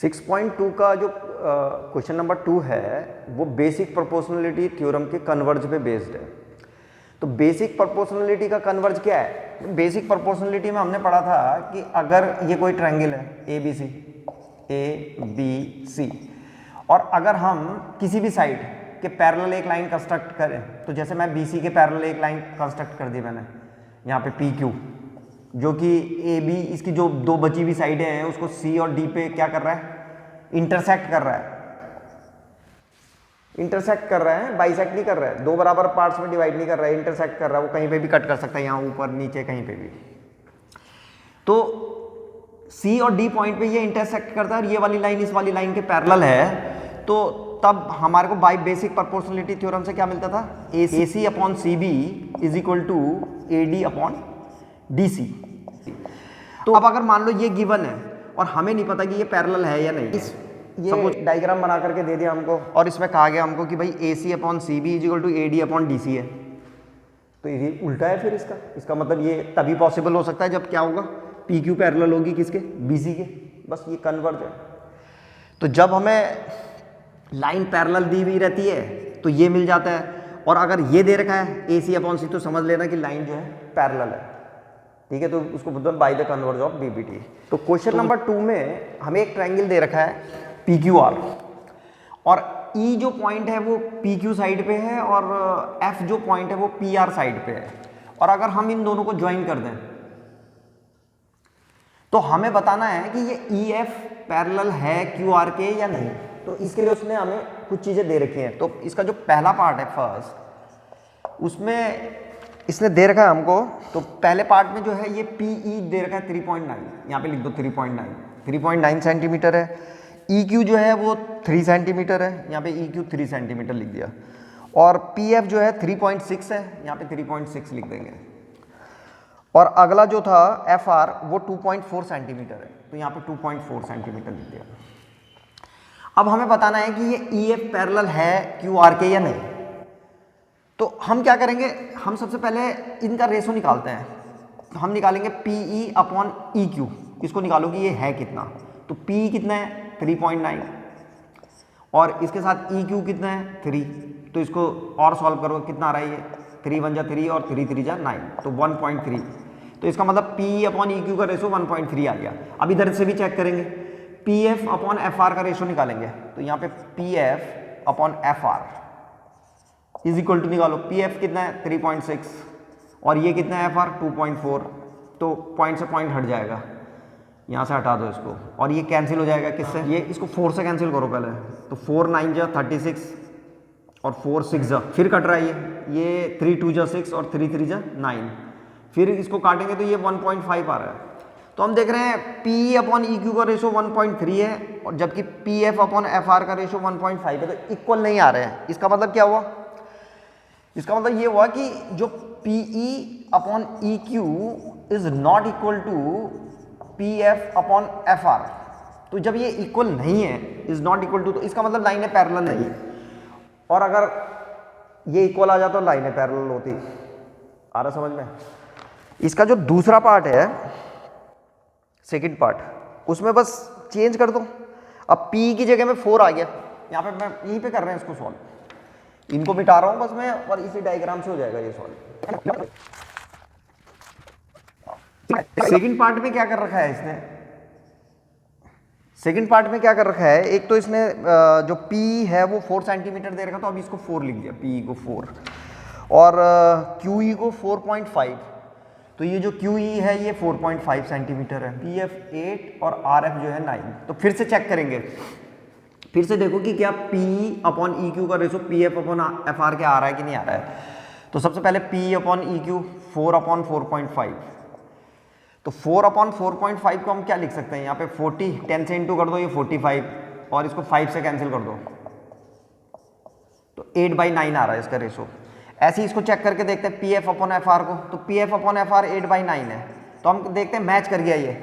6.2 का जो question number 2 है वो बेसिक प्रोपोर्शनलिटी थ्योरम के कन्वर्ज पे बेस्ड है। तो बेसिक प्रोपोर्शनलिटी का कन्वर्ज क्या है? बेसिक प्रोपोर्शनलिटी में हमने पढ़ा था कि अगर ये कोई ट्रायंगल है ए बी सी और अगर हम किसी भी साइड के पैरेलल एक लाइन कंस्ट्रक्ट करें, तो जैसे मैं बी सी के पैरेलल एक लाइन कंस्ट्रक्ट कर दी मैंने यहाँ पे पी क्यू, जो कि ए बी इसकी जो दो बची हुई साइडें हैं उसको सी और डी पे क्या कर रहा है? इंटरसेक्ट कर रहा है। इंटरसेक्ट कर रहा है, बाइसेक्ट नहीं कर रहा है, दो बराबर पार्ट्स में डिवाइड नहीं कर रहा है, इंटरसेक्ट कर रहा है। वो कहीं पे भी कट कर सकता है, यहाँ ऊपर नीचे कहीं पे भी। तो सी और डी पॉइंट पे ये इंटरसेक्ट करता है और ये वाली लाइन इस वाली लाइन के पैरेलल है। तो तब हमारे को बाय बेसिक प्रोपोर्शनलिटी थ्योरम से क्या मिलता था? A C upon C B is equal to A D upon D C. तो अब अगर मान लो ये गिवन है और हमें नहीं पता कि ये पैरेलल है या नहीं, ये डायग्राम बना करके दे दिया हमको और इसमें कहा गया हमको कि भाई A C upon C B is equal to A D upon D C है। तो ये उल्टा है फिर इसका मतलब ये तभी पॉसिबल हो सकता है जब क्या होगा? पी क्यू पैरेलल होगी किसके? बी सी के। बस ये कन्वर्ज है। तो जब हमें लाइन पैरेलल दी हुई रहती है तो ये मिल जाता है, और अगर ये दे रखा है ए सी अपॉन सी तो समझ लेना कि लाइन जो है पैरेलल है। ठीक है, तो उसको बोलते हैं bye the converse of BBT. तो क्वेश्चन नंबर 2 में हमें एक ट्रायंगल दे रखा है पी क्यू आर, और ई जो पॉइंट है वो पी क्यू साइड पे है और एफ जो पॉइंट है वो पी आर साइड पे है। और अगर हम इन दोनों को ज्वाइन कर दें तो हमें बताना है कि ये ई एफ पैरेलल है क्यू आर के या नहीं। तो इसके लिए उसने हमें कुछ चीजें दे रखी हैं। तो इसका जो पहला पार्ट है फर्स्ट, उसमें इसने दे रखा है हमको। तो पहले पार्ट में जो है ये पी ई दे रखा है 3.9, यहाँ पे लिख दो 3.9 सेंटीमीटर है। ई क्यू जो है वो 3 सेंटीमीटर है, यहाँ पे ई क्यू 3 सेंटीमीटर लिख दिया। और पी एफ जो है 3.6 है, यहाँ पे 3.6 लिख देंगे। और अगला जो था एफ आर वो 2.4 सेंटीमीटर है, तो यहाँ पे 2.4 सेंटीमीटर लिख दिया। अब हमें बताना है कि ये ई एफ पैरेलल है क्यू आर के या नहीं। तो हम क्या करेंगे? हम सबसे पहले इनका रेशो निकालते हैं। तो हम निकालेंगे P E upon E Q, इसको निकालो कि ये है कितना। तो पी कितना है? 3.9, और इसके साथ ई क्यू कितना है? 3। तो इसको और सॉल्व करो, कितना आ रहा है ये? 3 1 जा 3 और 3 3 जा 9, तो 1.3। तो इसका मतलब पी अपॉन ई क्यू का रेशो 1.3 आ गया। अब इधर से भी चेक करेंगे, P F upon F R का रेशो निकालेंगे। तो यहाँ पे P F upon F R is equal to निकालो, पी एफ कितना है? 3.6 और ये कितना है? F R 2.4। तो पॉइंट से पॉइंट हट जाएगा, यहाँ से हटा दो इसको, और ये कैंसिल हो जाएगा किससे? ये इसको 4 से कैंसिल करो पहले। तो 4 9 जा 36 और 4 6 जा, फिर कट रहा है ये 3 2 जा 6 और 3 3 जा 9। फिर इसको काटेंगे तो ये 1.5 आ रहा है। तो हम देख रहे हैं पी अपॉन ई क्यू का रेशो 1.3 है, और जबकि P F upon F R का रेशो 1.5 है। तो इक्वल नहीं आ रहे हैं। इसका मतलब क्या हुआ? इसका मतलब ये हुआ कि जो P E upon E Q is not equal to P F upon F R. तो जब ये इक्वल नहीं है, इज नॉट इक्वल टू, तो इसका मतलब लाइनें पैरेलल नहीं है। और अगर ये इक्वल आ जाता तो लाइनें पैरेलल होती। आ रहा समझ में? इसका जो दूसरा पार्ट है, सेकंड पार्ट, उसमें बस चेंज कर दो। अब P की जगह में 4 आ गया, यहाँ पे मैं यहीं पे कर रहे हैं इसको सॉल्व। इनको मिटा रहा हूं बस मैं, और इसी डायग्राम से हो जाएगा ये सॉल्व। सेकंड पार्ट में क्या कर रखा है इसने? सेकंड पार्ट में क्या कर रखा है? एक तो इसने जो P है वो 4 सेंटीमीटर दे रखा, तो अभी इसको 4 लिख दिया, P को 4 और QE को 4.5। तो ये जो QE है ये 4.5 सेंटीमीटर है, PF 8 और RF जो है 9। तो फिर से चेक करेंगे, फिर से देखो कि क्या P अपॉन ई क्यू का ratio PF upon F are के आ रहा है कि नहीं आ रहा है। तो सबसे पहले P upon E Q 4 upon 4.5। तो 4 अपॉन 4.5 को हम क्या लिख सकते हैं? यहाँ पे 40, 10 से इंटू कर दो, ये 45, और इसको 5 से कैंसिल कर दो, तो 8/9 आ रहा है इसका रेशो। ऐसे ही इसको चेक करके देखते हैं P F upon F are को। तो P F upon F are 8/9 है, तो हम देखते हैं मैच कर गया ये,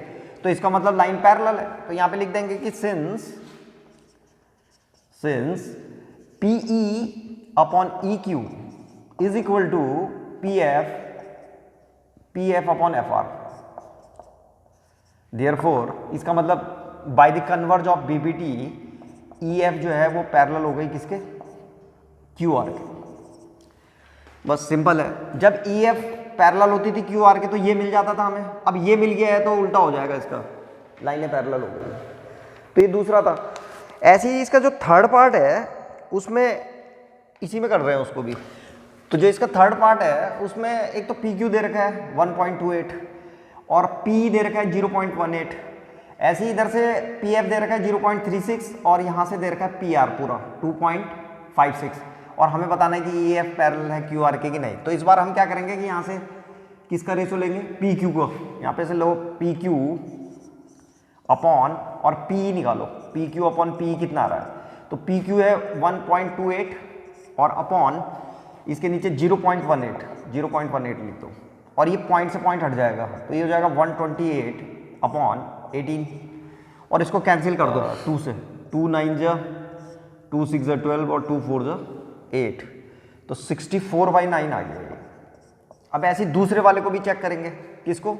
तो इसका मतलब लाइन पैरेलल है। तो यहाँ पे लिख देंगे कि since P E upon E Q is equal to P F upon F R, therefore इसका मतलब by the converse of BPT E F जो है वो पैरेलल हो गई किसके, क्यू आर के। बस सिंपल है, जब ई एफ पैरेलल होती थी क्यू आर के तो ये मिल जाता था हमें, अब ये मिल गया है तो उल्टा हो जाएगा इसका, लाइनें पैरेलल हो गई। तो ये दूसरा था। ऐसे ही इसका जो थर्ड पार्ट है उसमें इसी में कर रहे हैं उसको भी। तो जो इसका थर्ड पार्ट है उसमें एक तो पी क्यू दे रखा है 1.28 और पी दे रखा है 0.18। ऐसे ही इधर से पी एफ दे रखा है 0.36 और यहाँ से दे रखा है पी आर पूरा 2.56 और हमें बताना है कि ई एफ पैरेलल है क्यू आर के कि नहीं। तो इस बार हम क्या करेंगे कि यहाँ से किसका रेशो लेंगे, पी क्यू को। यहाँ पे से लो पी क्यू अपॉन और पी निकालो, पी क्यू अपॉन पी कितना आ रहा है, तो पी क्यू है 1.28 और अपॉन इसके नीचे 0.18 लिख दो और ये पॉइंट से पॉइंट हट जाएगा तो ये हो जाएगा 128 अपॉन 18 और इसको कैंसिल कर दो 2 से, 2 9 जा 2 6 जा 12 और 2 4 जा 8, तो 64/9 आ गया। अब ऐसे दूसरे वाले को भी चेक करेंगे, किसको,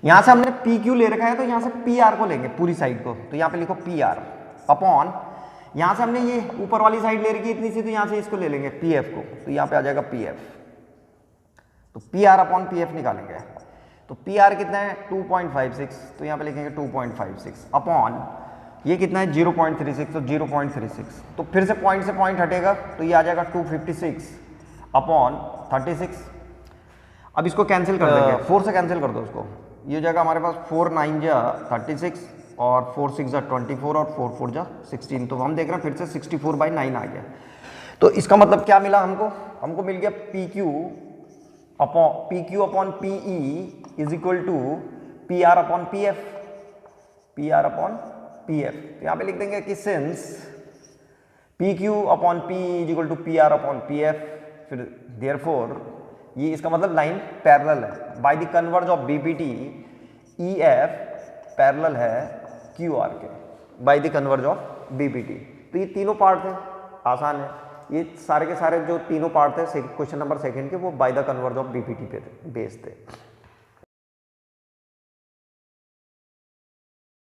यहाँ से हमने पी क्यू ले रखा है तो यहाँ से पी आर को लेंगे पूरी साइड को, तो यहाँ पे लिखो पी आर अपॉन, यहाँ से हमने ये ऊपर वाली साइड ले रखी है इतनी सी तो यहाँ से इसको ले लेंगे पी एफ को, तो यहाँ पे आ जाएगा पी एफ। तो P R upon P F निकालेंगे, तो पी आर कितना है 2.56 तो यहाँ पे लिखेंगे 2.56 अपॉन ये कितना है 0.36 तो 0.36, तो फिर से पॉइंट हटेगा तो ये आ जाएगा 256 अपॉन 36। अब इसको कैंसिल कर देंगे, 4 से कैंसिल कर दो उसको, ये हो जाएगा हमारे पास 4 9 जा 36 और 4 6 जा 24 और 4 4 जा 16, तो हम देख रहे हैं फिर से 64/9 आ गया। तो इसका मतलब क्या मिला हमको मिल गया P Q upon P E is equal to P R upon P F, P R upon P F. तो यहाँ पे लिख देंगे कि since P Q upon P is equal to P R upon P F, फिर therefore ये इसका मतलब लाइन पैरेलल है, by the converse of BPT E F parallel है क्यू आर के, by the converse of BPT. तो ये तीनों पार्ट थे, आसान है, ये सारे के सारे जो तीनों पार्ट थे क्वेश्चन नंबर 2 के वो bye the converse of BPT पे बेस्ड थे।